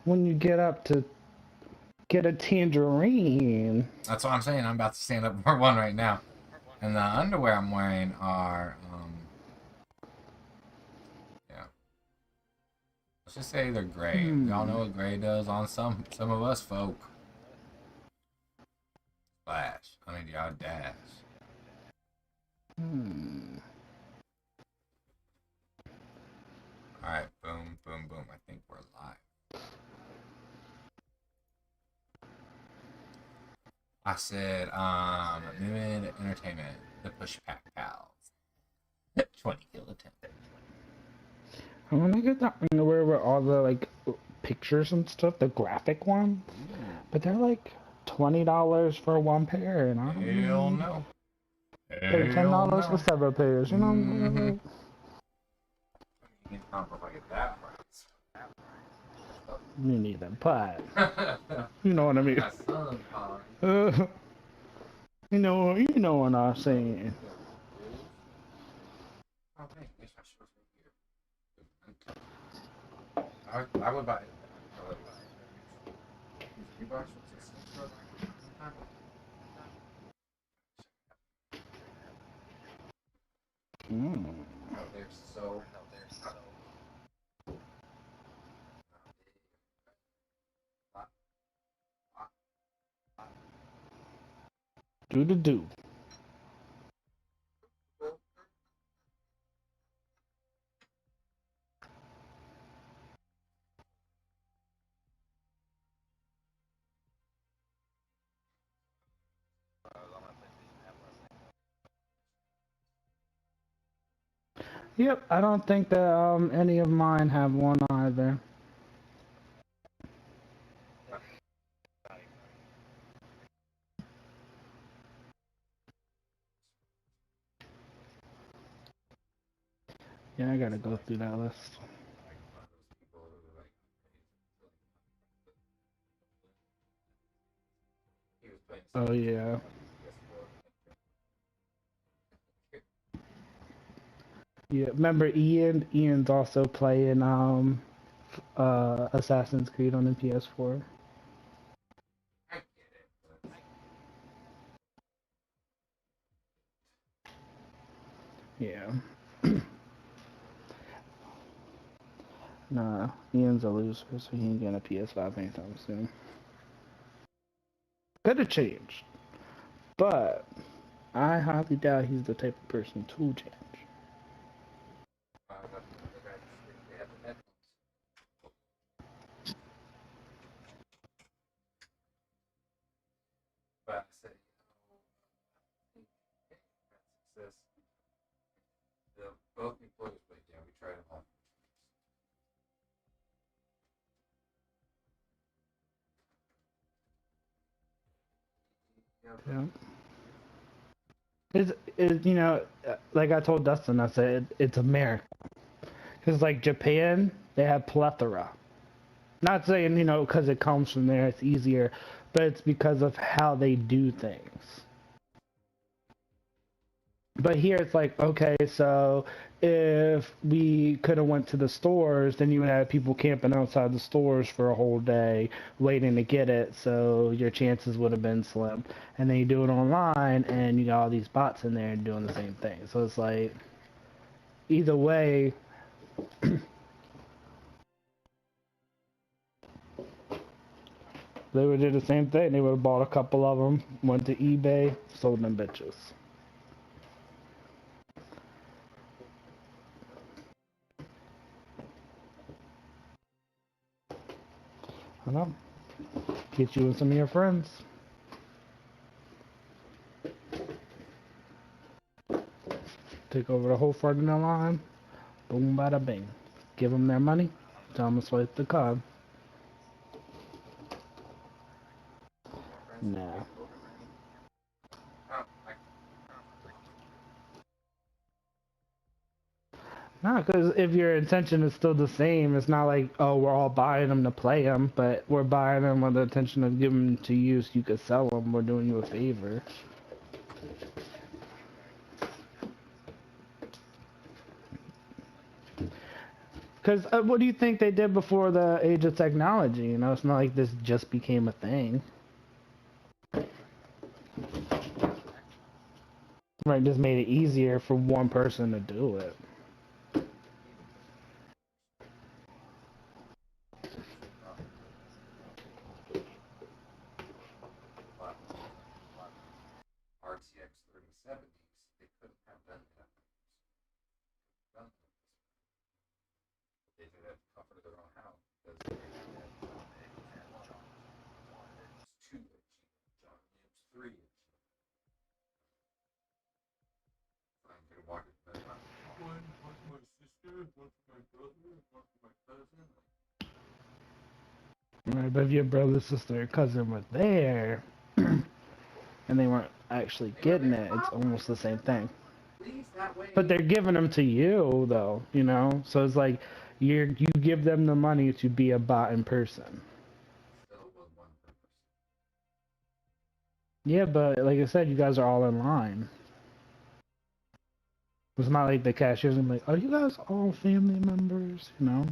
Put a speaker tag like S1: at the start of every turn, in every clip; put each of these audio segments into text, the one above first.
S1: when you get up to get a tangerine.
S2: That's what I'm saying. I'm about to stand up for one right now. And the underwear I'm wearing are, yeah. Let's just say they're gray. We all know what gray does on some of us folk. Flash. I mean, y'all dash. Alright, boom, boom, boom. I think we're live. I said, M1MODiEnt Entertainment, the Push Pack Pals. 20 kilotons.
S1: I want to get that underwear with all the like pictures and stuff, the graphic one. But they're like $20 for one pair, and I don't
S2: Hell no.
S1: pay $10 for several pairs. You know.
S2: You can probably get that price.
S1: Me neither, but you know what I mean. You know what I'm saying.
S2: I would buy it. Oh, they're so.
S1: Do. Yep, I don't think that any of mine have one either. Yeah, I gotta go through that list. Oh yeah. Yeah, remember Ian? Ian's also playing Assassin's Creed on the PS4. Yeah. Nah, Ian's a loser, so he ain't getting a PS5 anytime soon. Could have changed, but I highly doubt he's the type of person to change.
S2: But I said, both employees, but yeah, we tried them all.
S1: Yeah. It's like I told Dustin, I said it's America. Because like Japan, they have plethora. Not saying because it comes from there, it's easier, but it's because of how they do things. But here it's like, okay, so if we could have went to the stores, then you would have people camping outside the stores for a whole day waiting to get it, so your chances would have been slim. And then you do it online, and you got all these bots in there doing the same thing. So it's like, either way, they would do the same thing. They would have bought a couple of them, went to eBay, sold them bitches. I know. Get you and some of your friends. Take over the whole front of the line. Boom, bada bing. Give them their money. Tell them to swipe the card. Nah. Nah, because if your intention is still the same, it's not like, oh, we're all buying them to play them, but we're buying them with the intention of giving them to you so you could sell them. We're doing you a favor. Because what do you think they did before the age of technology? You know, it's not like this just became a thing. Right, just made it easier for one person to do it.
S2: RTX 3070s, they couldn't have done that. They did it comfort of their own house because they had it's 2 inch, John Williams 3 inch. I'm gonna walk it back. One for my sister, one for my brother, one for my cousin.
S1: Right, but if your brother, sister, or cousin were there, and they weren't actually getting it, it's almost the same thing. But they're giving them to you, though, you know? So it's like, you give them the money to be a bot in person. Yeah, but like I said, you guys are all in line. It's not like the cashier's gonna be like, are you guys all family members, you know?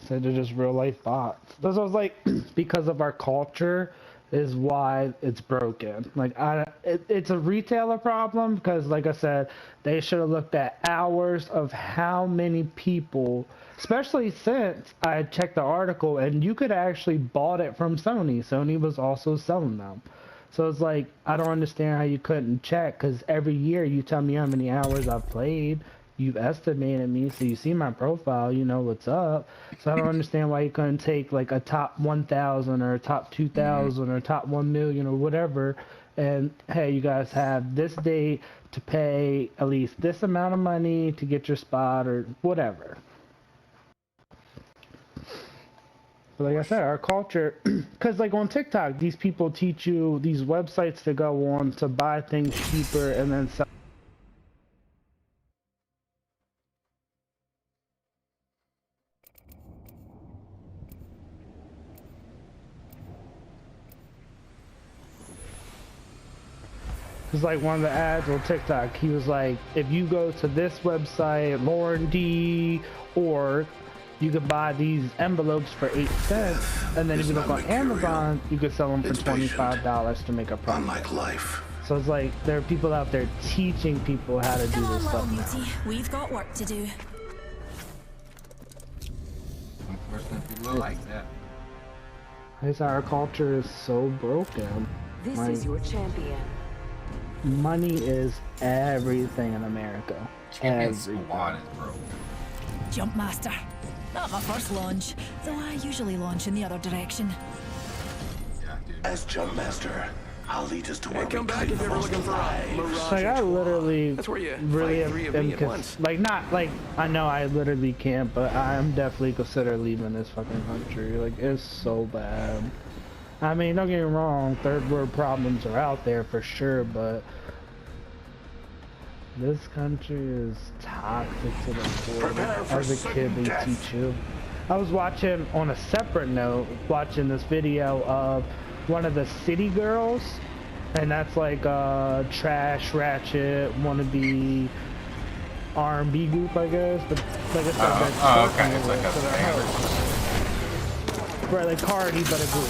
S1: So they're just real life bots. That's what I was like, because of our culture is why it's broken. Like, it's a retailer problem because, like I said, they should have looked at hours of how many people, especially since I checked the article and you could actually bought it from Sony. Sony was also selling them. So it's like, I don't understand how you couldn't check because every year you tell me how many hours I've played. You've estimated me, so you see my profile, you know what's up. So I don't understand why you couldn't take like a top 1,000 or a top 2,000 or a top 1,000,000 or whatever, and hey, you guys have this date to pay at least this amount of money to get your spot or whatever. But like I said, our culture, because like on TikTok, these people teach you these websites to go on to buy things cheaper and then sell. It's like one of the ads on TikTok. He was like, if you go to this website, Lauren D, or you could buy these envelopes for 8 cents, and then if you look on Amazon, you could sell them for $25 to make a profit.
S3: Unlike life.
S1: So it's like there are people out there teaching people how to do this stuff now.
S4: We've got work to do.
S2: Unfortunately, people are like that.
S1: It's our culture is so broken.
S5: This
S1: like,
S5: is your champion.
S1: Money is everything in America.
S2: Champion Squad is broke.
S4: Jump Master. Not my first launch, though I usually launch in the other direction.
S2: Yeah, dude.
S3: As Jump Master, I'll lead us to where
S6: come back if you're ever looking for a mirage.
S1: Like I literally
S6: That's where you
S1: really
S6: fight 3 of me at once.
S1: like not like I know I literally can't, but I'm definitely consider leaving this fucking country. Like it's so bad. I mean, don't get me wrong, third world problems are out there for sure, but this country is toxic to the core. As a kid, they teach you. I was watching, on a separate note, watching this video of one of the city girls, and that's like a trash, ratchet, wannabe R&B group, I guess. But like I said,
S2: okay, it's like a
S1: right, like Cardi, but a group.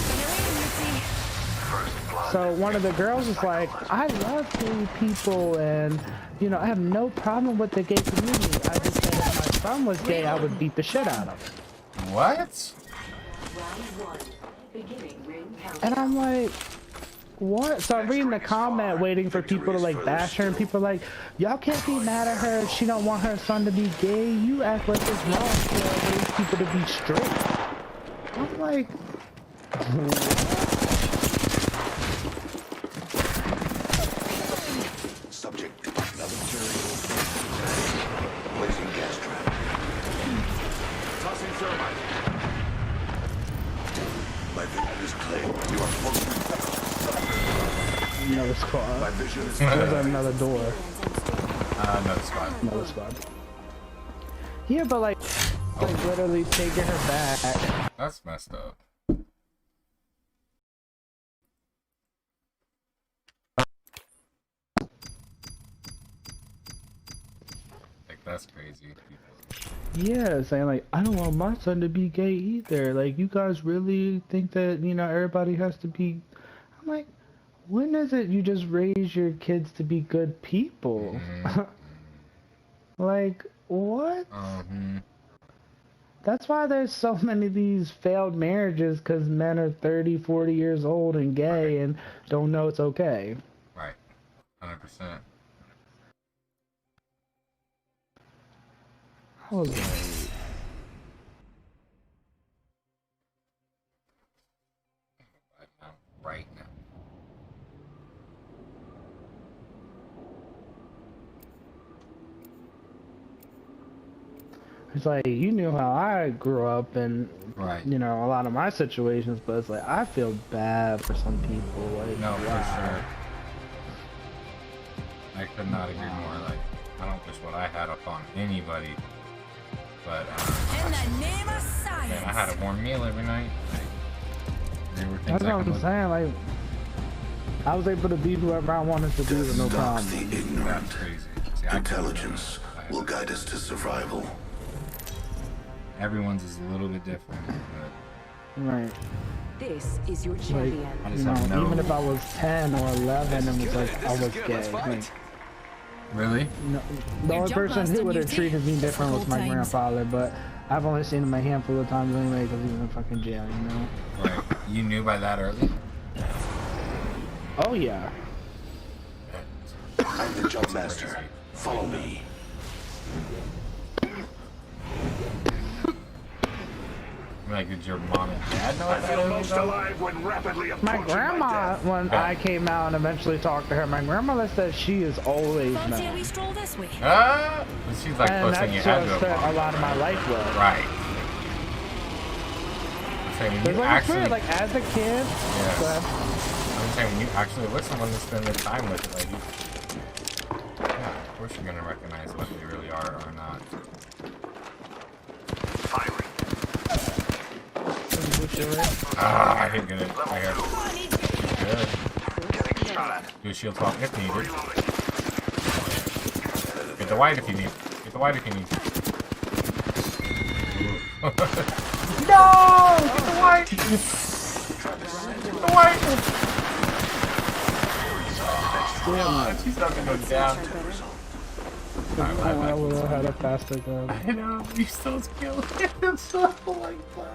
S1: So one of the girls is like, I love gay people, and you know, I have no problem with the gay community. I just said if my son was gay, I would beat the shit out of him.
S2: What?
S1: And I'm like, what? So I'm reading the comment, waiting for people to like bash her, and people are like, y'all can't be mad at her if she don't want her son to be gay. You act like it's wrong to raise people to be straight. I'm like, what?
S3: subject. Another material. Placing gas trap.
S6: Tossing thermite.
S3: My vision is clear. You are close.
S1: Another squad.
S3: My vision is
S1: There's another door.
S2: Another squad.
S1: Another squad. Yeah, but like literally taking her back.
S2: That's messed up. crazy people.
S1: Yeah, saying like, I don't want my son to be gay either. Like, you guys really think that, you know, everybody has to be... I'm like, when is it you just raise your kids to be good people? Like, what? That's why there's so many of these failed marriages, because men are 30, 40 years old and gay and don't know it's okay.
S2: Right. 100%.
S1: I was like...
S2: Right now.
S1: It's like, you knew how I grew up and, you know, a lot of my situations, but it's like, I feel bad for some people. Like,
S2: no, for sure. I could not agree more. Like, I don't wish what I had upon anybody. But,
S4: in the name of science.
S2: man, I had a warm meal every night. Like, there were things
S1: that's what I'm saying. Like, I was able to be whoever I wanted to be with no problem.
S3: The ignorant.
S2: That's crazy. See,
S3: Intelligence will guide us to survival.
S2: Everyone's is a little bit different, but...
S1: Right.
S5: This is your champion.
S1: Like, you know, even if I was 10 or 11 and was like, I was gay. Like,
S2: really?
S1: No, the only person who would have treated me different was my grandfather, but I've only seen him a handful of times anyway because he was in fucking jail, you know?
S2: Right. You knew by that early?
S1: Oh, yeah.
S3: I'm the jump master. Follow me.
S2: Like, did your mom and dad know
S3: I
S2: that?
S3: feel most alive when rapidly
S1: My
S3: approaching
S1: grandma, when I came out and eventually talked to her, my grandmother said she is always
S4: Fancy a
S1: known.
S4: wee stroll this way?
S2: Ah! But she's like
S1: And
S2: pushing you
S1: that's
S2: as
S1: what
S2: a
S1: a lot of my life was.
S2: Right. So when
S1: It's
S2: you
S1: like,
S2: actually...
S1: weird, like, as a kid,
S2: Yeah.
S1: but
S2: I'm saying when you actually with someone to spend their time with, like, you, yeah, of course you're gonna recognize what they really are or not. Ah, I hate getting it right here. Good. Do a shield swap if needed. Get the white if you need. Get the white if you need. No! Get the white! Get the white! Oh, she's not gonna go down.
S1: I would have had a faster gun.
S2: I know, you still killed him. So, oh my god.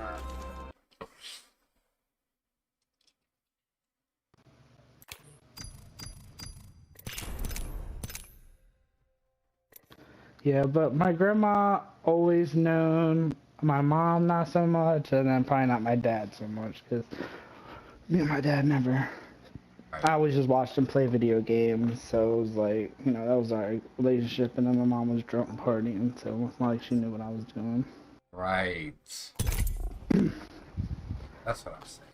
S1: Yeah, but my grandma always known, my mom not so much, and then probably not my dad so much, because me and my dad never, I always just watched him play video games, so it was like, you know, that was our relationship, and then my mom was drunk partying, so it's not like she knew what I was doing.
S2: Right. That's what I'm saying.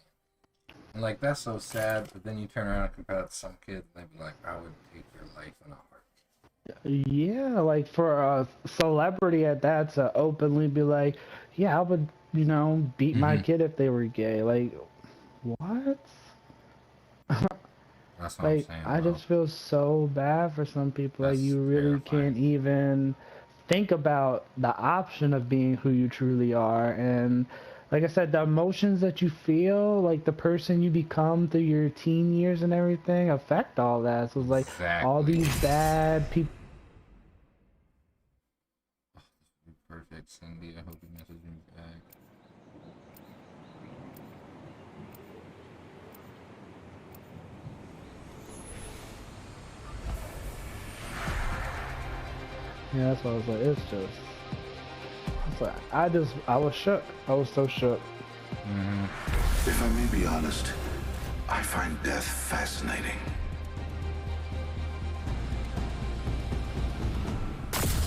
S2: And like, that's so sad, but then you turn around and compare that to some kids, and they be like, I would take your life in a heartbeat.
S1: Yeah, like for a celebrity at that to openly be like, yeah, I would, you know, beat my kid if they were gay. Like, what?
S2: That's what
S1: Like,
S2: I'm saying,
S1: I
S2: bro.
S1: just feel so bad for some people. Like, you really can't even think about the option of being who you truly are. And like I said, the emotions that you feel, like the person you become through your teen years and everything, affect all that. So it's like all these bad people.
S2: Perfect, Cindy. I hope you message me back.
S1: Yeah, that's what I was like. It's just. It's like, I was shook. I was so shook.
S3: If I may be honest, I find death fascinating.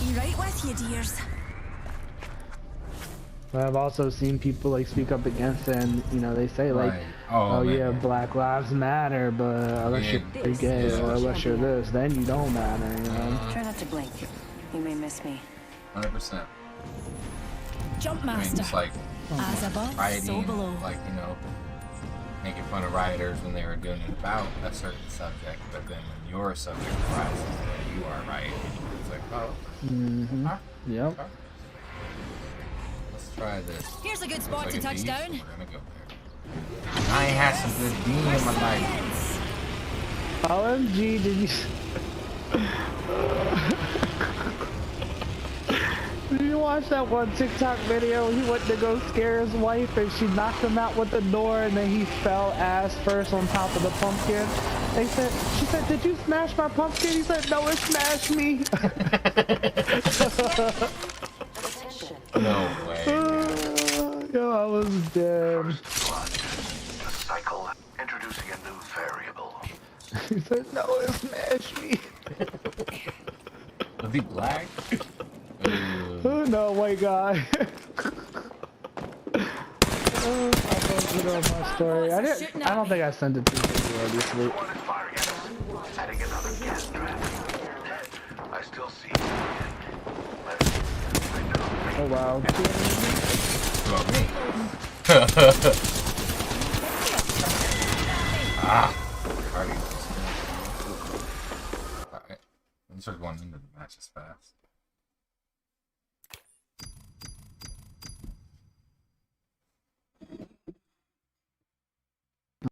S4: You right with you, dears?
S1: But I've also seen people like speak up against it, and you know they say like,
S2: Right.
S1: oh
S2: man.
S1: yeah, Black Lives Matter, but unless you're gay or unless you're this, then you don't matter. You know.
S5: Try not to blink. You may miss me.
S2: 100%.
S4: Jump
S2: I mean,
S4: master.
S2: just like
S4: As above, so
S2: rioting,
S4: below.
S2: like, you know, making fun of rioters when they were doing it about a certain subject, but then when your subject arises, you are rioting It's like, oh.
S1: Mm-hmm.
S2: Huh?
S1: Yep.
S2: Okay. Let's try this.
S4: Here's a good spot
S2: Looks
S4: to
S2: like a
S4: touch
S2: D, so
S4: down.
S2: we're gonna go there. I ain't had some good D in my life.
S1: OMG, did you... Did you watch that one TikTok video? He went to go scare his wife and she knocked him out with the door and then he fell ass first on top of the pumpkin. She said, did you smash my pumpkin? He said, no, it smashed me.
S2: No way.
S1: Yo, I was dead.
S3: The cycle, introducing a new variable.
S1: He said, no, it smashed me.
S2: Was he black?
S1: Oh, no, white guy. I posted it on my story. I don't think I sent it to you obviously.
S3: One is firing at us. Adding another gas trap. I still see it.
S1: Oh, wow.
S2: About me. Ah. Alright. Let's start going into the matches fast.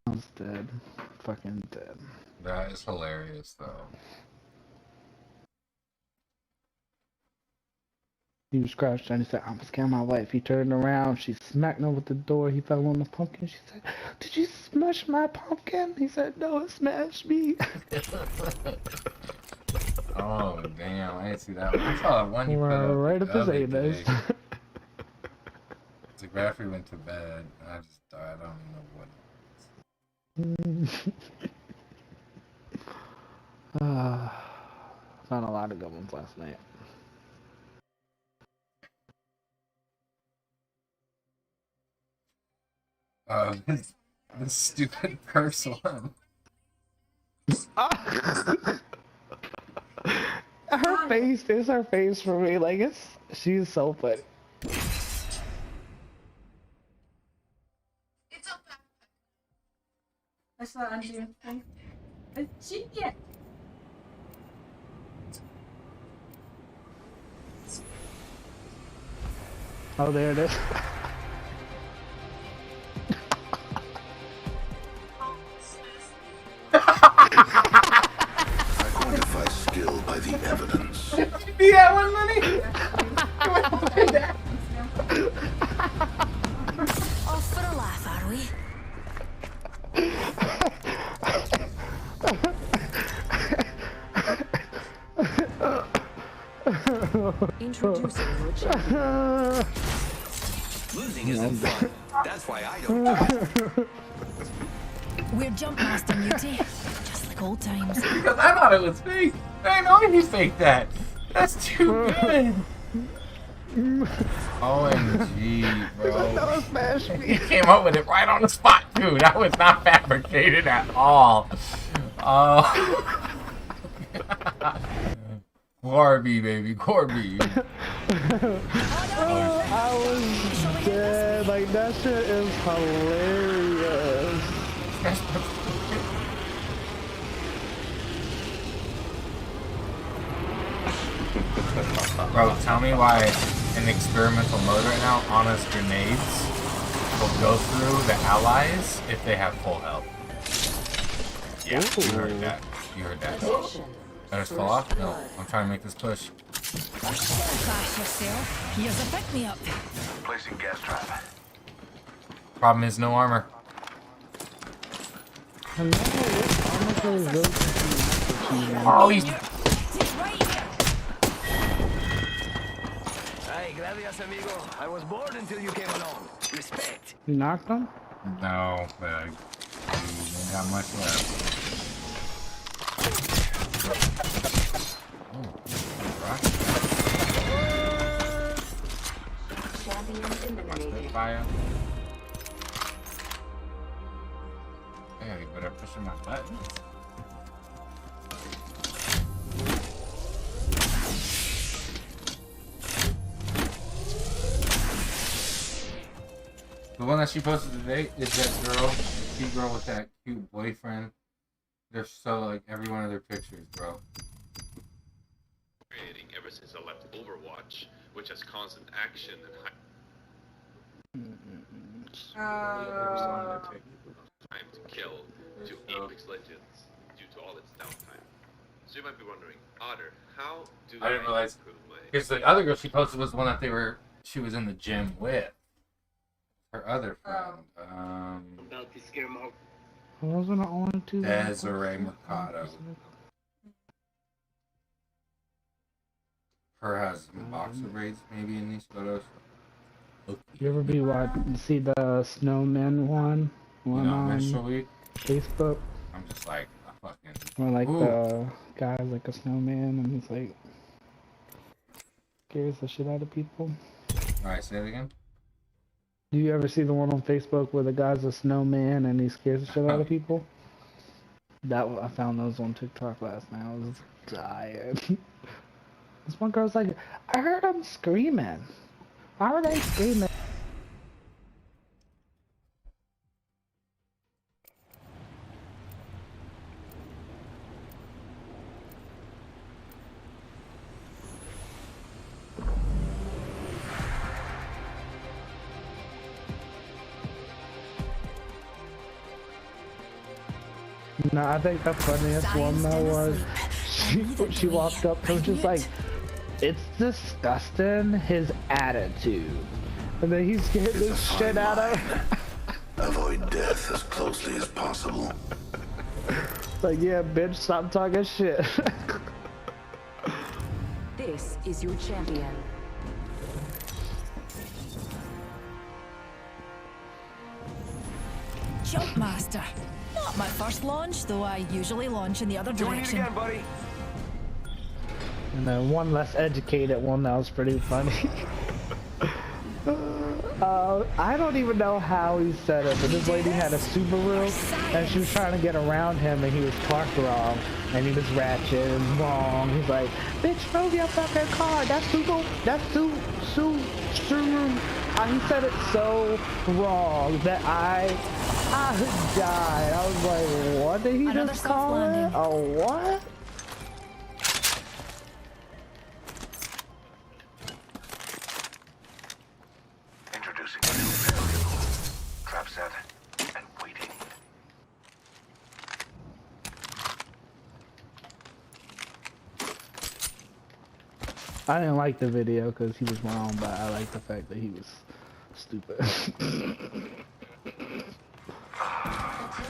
S1: I was dead. Fucking dead.
S2: That is hilarious, though.
S1: He was crouched and he said, I'm scaring my wife. He turned around, she smacked him with the door, he fell on the pumpkin. She said, did you smash my pumpkin? He said, no, it smashed me.
S2: Oh, damn, I didn't see that one. I saw that one you put up
S1: Right
S2: the
S1: up his
S2: other
S1: anus.
S2: day. It's like right after he went to bed, and I just died. I don't even know what
S1: Found a lot of good ones last night.
S2: this stupid purse one.
S1: Her face is her face for me. Like, she's so funny.
S7: Başla anneciğim. Ciddi.
S1: Oh, there it is.
S3: I quantify skill by the evidence.
S2: You that one, Lenny?
S4: Off for a laugh, are we?
S5: Introducing your champion.
S6: Losing isn't fun. That's why I don't do it.
S4: We're jump master, Newty. Just like old times.
S2: Because I thought it was fake. I know you faked that. That's too good. OMG, bro.
S1: No, smash me.
S2: He came up with it right on the spot, dude. That was not fabricated at all. Oh. Corby, baby, Corby.
S1: I was dead. Like, that shit is hilarious.
S2: Bro, tell me why in experimental mode right now, honest grenades will go through the allies if they have full health. Yeah, you heard that. You heard that. I just fell off? No, I'm trying to make this push.
S4: Crash yourself. Here's a pick-me-up.
S3: Placing gas trap.
S2: Problem is no armor. Oh, he's...
S4: It's right here.
S6: Hey, gracias, amigo. I was bored until you came along. Respect.
S1: You knocked him?
S2: No, but I ain't got much left. Fire. Yeah, you better push my buttons. The one that she posted today is that girl, the cute girl with that cute boyfriend. They're so like every one of their pictures, bro.
S8: Creating since I left Overwatch, which has constant action and high time to kill, to Apex Legends due to all its downtime. So you might be wondering, Otter, how do
S2: I didn't realize
S8: improve my...
S2: because the other girl she posted was the one that she was in the gym with her other friend.
S6: About to scare him out.
S1: I wasn't on to
S2: Desiree Mercado. Her has boxer braids maybe in these photos.
S1: You ever see the snowman one on Facebook?
S2: I'm just like a fucking.
S1: Where like the guy's like a snowman and he's like scares the shit out of people.
S2: Alright, say it again.
S1: Do you ever see the one on Facebook where the guy's a snowman and he scares the shit out of people? I found those on TikTok last night. I was dying. This one girl's like, I heard him screaming. Why were they screaming? No, I think the funniest one though was she walked up to him just like, it's disgusting, his attitude. And then he scared the shit out of her.
S3: Avoid death as closely as possible.
S1: It's like, yeah, bitch, stop talking shit.
S5: This is your champion.
S4: Jumpmaster. Not my first launch, though I usually launch in the other direction.
S6: Again, buddy.
S1: And then one less educated one that was pretty funny. I don't even know how he said it, but this lady had a Subaru and she was trying to get around him and he was parked wrong and he was ratchet and wrong. He's like, bitch, move your fucking car. That's Subaru. He said it so wrong that I died. I was like, what did he just call it? Oh, what?
S3: Introducing a new variable. Trap set and waiting.
S1: I didn't like the video because he was wrong, but I like the fact that he was stupid.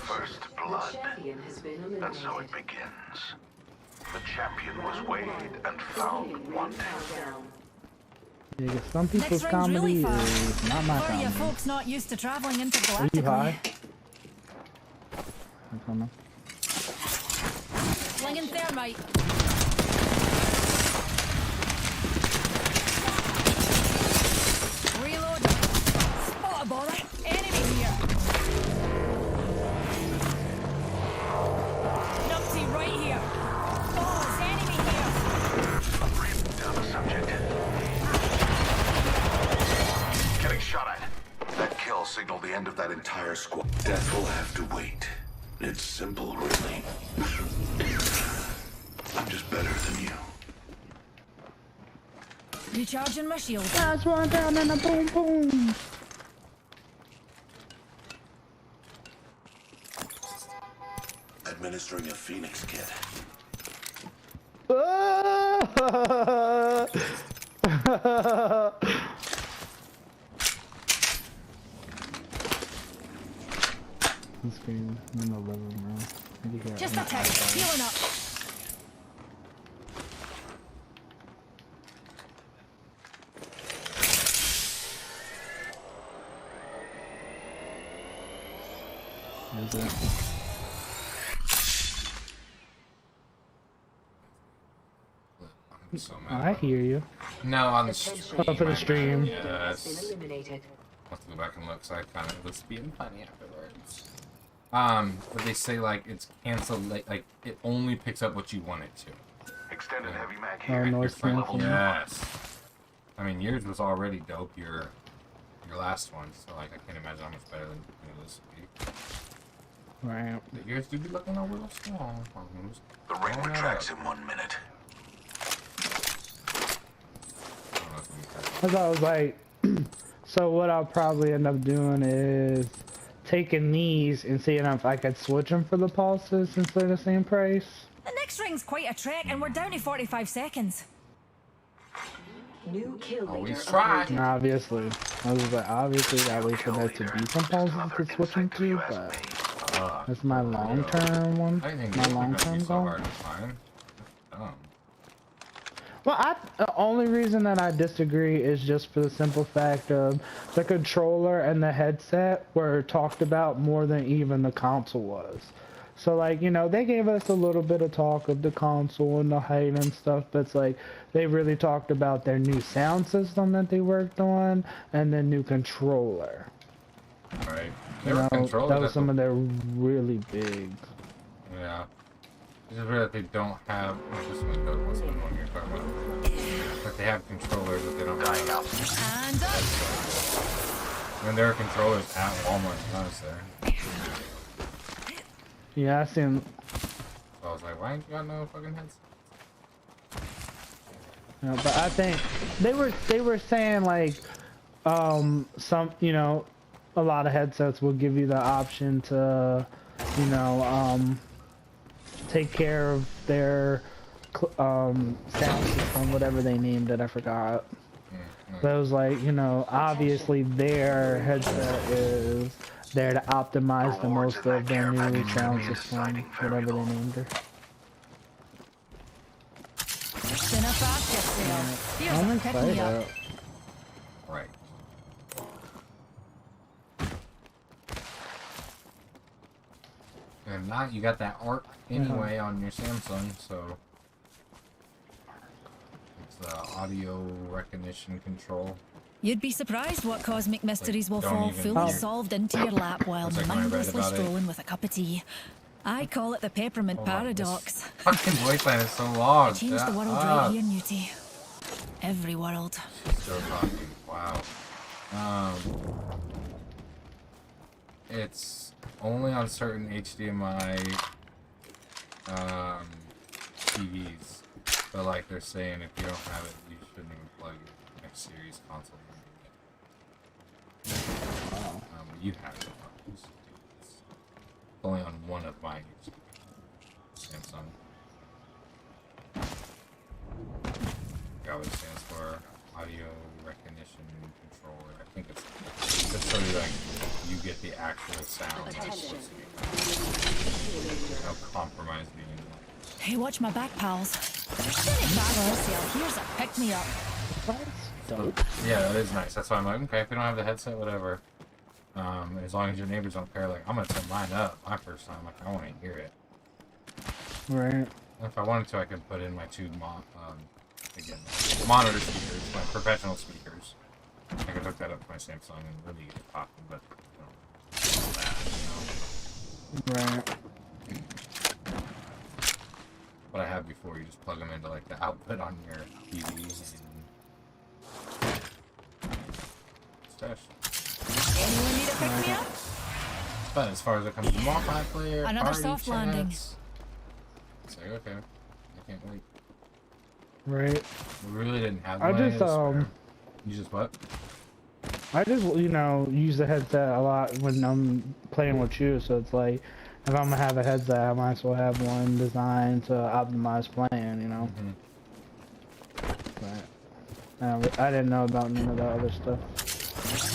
S3: First blood. And so it begins. The champion was weighed and found wanting.
S1: Yeah, 'cause some people's
S4: Next round's
S1: comedy
S4: really fast.
S1: is not my
S4: For you
S1: comedy.
S4: folks not used to traveling
S1: Are you
S4: intergalactically.
S1: high? I'm coming.
S4: Slinging thermite. Reload. Spot a bother. Enemy here. Numpty right here. Balls. Enemy here.
S3: Down the subject. Getting shot at. That kill signaled the end of that entire squad. Death will have to wait. It's simple, really. I'm just better than you.
S4: Recharging my shield.
S1: Guys, one down and a boom boom.
S3: Administering a Phoenix kit.
S1: Screen in the living room.
S4: Just a text. Healing up.
S1: Is it?
S2: I'm so mad.
S1: I hear you.
S2: No, on the stream.
S1: Oh, for the stream.
S2: Yes. I'll have to go back and look, so I kind of was being funny afterwards. But they say like it's canceled, like it only picks up what you want it to.
S3: Extended heavy mag
S1: Oh,
S3: here.
S1: noise canceling.
S2: Yes. I mean, yours was already dope. Your last one, so like I can't imagine how much better than this would be.
S1: Right.
S2: The ears do be looking a little small.
S3: The ring retracts in 1 minute.
S1: Cause I was like, so what I'll probably end up doing is taking these and seeing if I could switch them for the pulses since they're the same price.
S4: The next ring's quite a trek, and we're down to 45 seconds.
S5: New kill leader.
S2: Always try.
S1: And obviously, I was like, obviously gotta wait for there to be some pulses to switch them to, but that's my long-term one.
S2: I think
S1: My
S2: it's
S1: long-term
S2: so
S1: goal.
S2: hard to find.
S1: Well, the only reason that I disagree is just for the simple fact of the controller and the headset were talked about more than even the console was. So, like, you know, they gave us a little bit of talk of the console and the height and stuff, but it's like they really talked about their new sound system that they worked on and the new controller.
S2: Right.
S1: You know, that was some of their really big.
S2: Yeah. It's just weird that they don't have. This one goes. What's the one you're talking about? But they have controllers, but they don't have.
S4: And up.
S2: When there are controllers at Walmart, I was there.
S1: Yeah, I seen.
S2: So I was like, why ain't you got no fucking heads?
S1: You know, but I think they were saying like, some, you know, a lot of headsets will give you the option to, you know, take care of their sound system, whatever they named it, I forgot. But it was like, you know, obviously their headset is there to optimize the most of their new sound system, whatever they named it. I'm excited.
S2: Right. And now you got that ARC anyway on your Samsung, so it's the audio recognition control.
S4: You'd be surprised what cosmic mysteries will
S2: don't
S4: fall
S2: even
S4: fully
S2: hear-
S4: solved into your lap while
S2: It's like when I read
S4: mindlessly
S2: about it.
S4: strolling with a cup of tea. I call it the peppermint
S2: Hold on, this
S4: paradox.
S2: fucking voice line is so long.
S4: Change the
S2: Shut
S4: world
S2: up.
S4: right here, Newty. Every world.
S2: Still talking. Wow. It's only on certain HDMI TVs, but like they're saying, if you don't have it, you shouldn't even plug your X Series console. You have it. It's only on one of my Samsung. It always stands for audio recognition controller. I think it's so you like you get the actual sound.
S5: Attention.
S2: No compromise being.
S4: Hey, watch my back, pals. Send it back for sale. Here's a pick-me-up.
S1: Dope.
S2: Yeah, that is nice. That's why I'm like, okay, if you don't have the headset, whatever. As long as your neighbors don't care, like I'm gonna set mine up my first time. Like I want to hear it.
S1: Right.
S2: If I wanted to, I could put in my two monitor speakers, my professional speakers. I could hook that up to my Samsung and really get it popping, but all that,
S1: Right.
S2: What I had before, you just plug them into like the output on your TV and stuff.
S4: Anyone need a pick-me-up?
S2: But as far as it comes to multiplayer,
S4: Another
S2: party
S4: soft landing.
S2: chats, it's like okay, I can't wait.
S1: Right.
S2: We really didn't have.
S1: I
S2: money
S1: just
S2: to spare. You just what?
S1: I just, you know, use the headset a lot when I'm playing with you, so it's like, if I'm gonna have a headset, I might as well have one designed to optimize playing, you know? But I didn't know about none of the other stuff.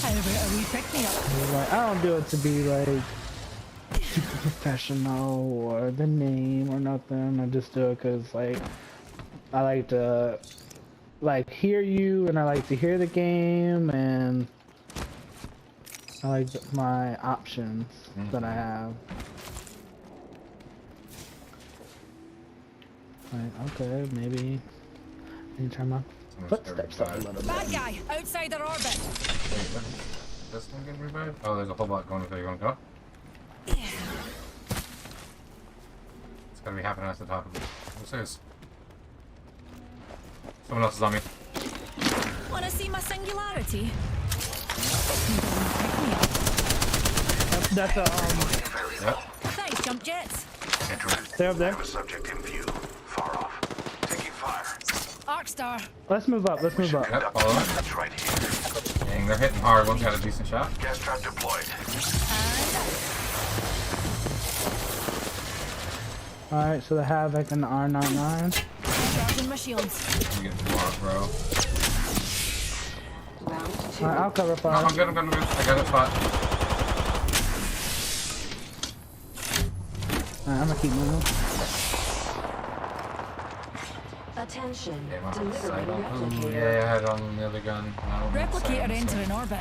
S4: How about a wee pick-me-up?
S1: Like, I don't do it to be, like, super professional or the name or nothing. I just do it because, like, I like to, like, hear you, and I like to hear the game, and I like my options that I have. Like, okay, maybe turn my footsteps up a little bit.
S4: Bad guy, outside our orbit.
S2: Wait, what? This one getting revived? Oh, there's a whole lot going. So you want to go? It's gotta be happening at the top of it. What's this? Someone else is on me.
S4: Wanna see my singularity?
S1: That's
S2: Yep.
S4: Thanks, jump jets.
S3: Entering.
S1: Stay up there.
S3: Have a subject in view. Far off. Taking fire.
S4: Arcstar.
S1: Let's move up. Let's move up.
S2: Yep, follow it.
S3: That's right here.
S2: Dang, they're hitting hard. One's got a decent shot.
S3: Gas trap deployed.
S1: Alright, so the Havoc and the R99.
S4: Charging my shields.
S2: I'm getting smart, bro.
S5: Round 2.
S1: Alright, I'll cover
S2: No,
S1: fire.
S2: I'm good. I got a spot.
S1: Alright, I'm gonna keep moving.
S5: Attention.
S2: Okay, my
S5: Delivering
S2: sight on. Ooh,
S5: replicator.
S2: yeah, I had it on the other gun. No,
S4: Replicator entering orbit.